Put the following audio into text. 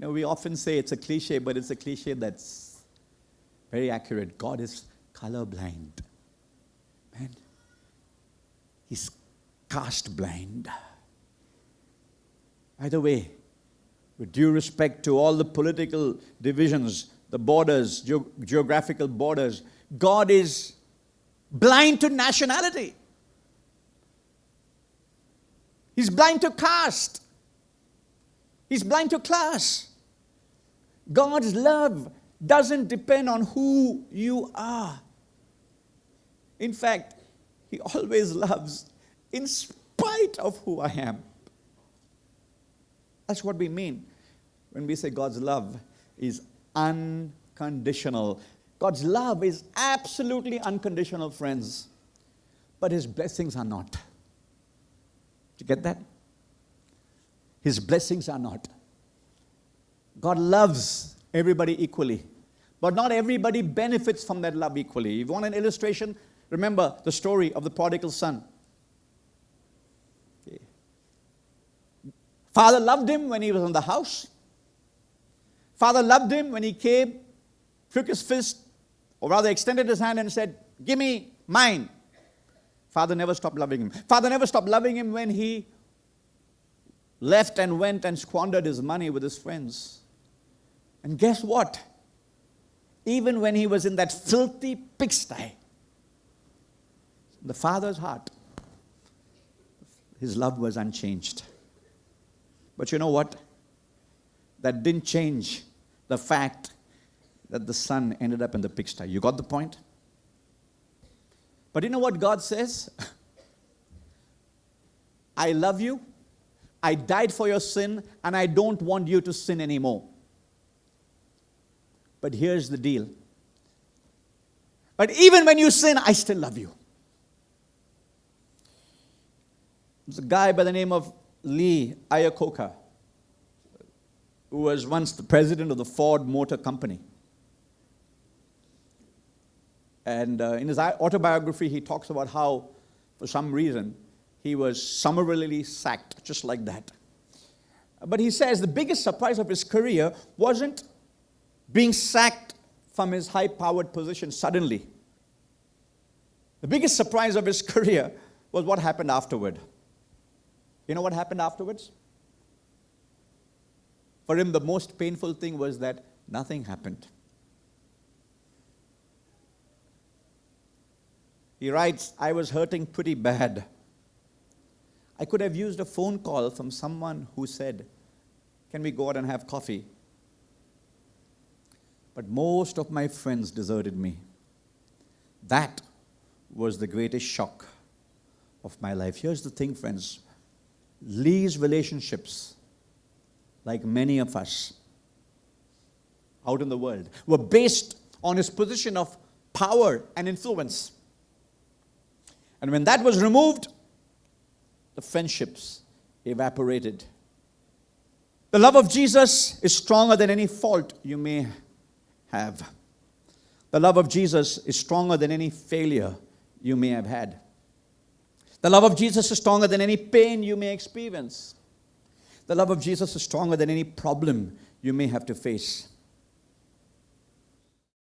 We often say it's a cliche, but it's a cliche that's very accurate. God is colorblind. Man, He's caste blind. By the way, with due respect to all the political divisions, the borders, geographical borders, God is blind to nationality. He's blind to caste. He's blind to class. God's love doesn't depend on who you are. In fact, He always loves in spite of who I am. That's what we mean when we say God's love is unconditional. God's love is absolutely unconditional, friends. But His blessings are not. Did you get that? His blessings are not. God loves everybody equally. But not everybody benefits from that love equally. If you want an illustration, remember the story of the prodigal son. Okay. Father loved him when he was in the house. Father loved him when he came, took his fist, or rather extended his hand and said, "Give me mine." Father never stopped loving him. Father never stopped loving him when he left and went and squandered his money with his friends. And guess what? Even when he was in that filthy pigsty, the Father's heart, His love was unchanged. But you know what? That didn't change the fact that the son ended up in the pigsty. You got the point? But you know what God says? I love you. I died for your sin, and I don't want you to sin anymore. But here's the deal. But even when you sin, I still love you. There's a guy by the name of Lee Iacocca, who was once the president of the Ford Motor Company. And in his autobiography, he talks about how, for some reason, he was summarily sacked, just like that. But he says the biggest surprise of his career wasn't being sacked from his high-powered position suddenly. The biggest surprise of his career was what happened afterward. You know what happened afterwards? For him, the most painful thing was that nothing happened. He writes, "I was hurting pretty bad. I could have used a phone call from someone who said, 'Can we go out and have coffee?' But most of my friends deserted me. That was the greatest shock of my life." Here's the thing, friends. Lee's relationships, like many of us out in the world, were based on his position of power and influence. And when that was removed, the friendships evaporated. The love of Jesus is stronger than any fault you may have. The love of Jesus is stronger than any failure you may have had. The love of Jesus is stronger than any pain you may experience. The love of Jesus is stronger than any problem you may have to face.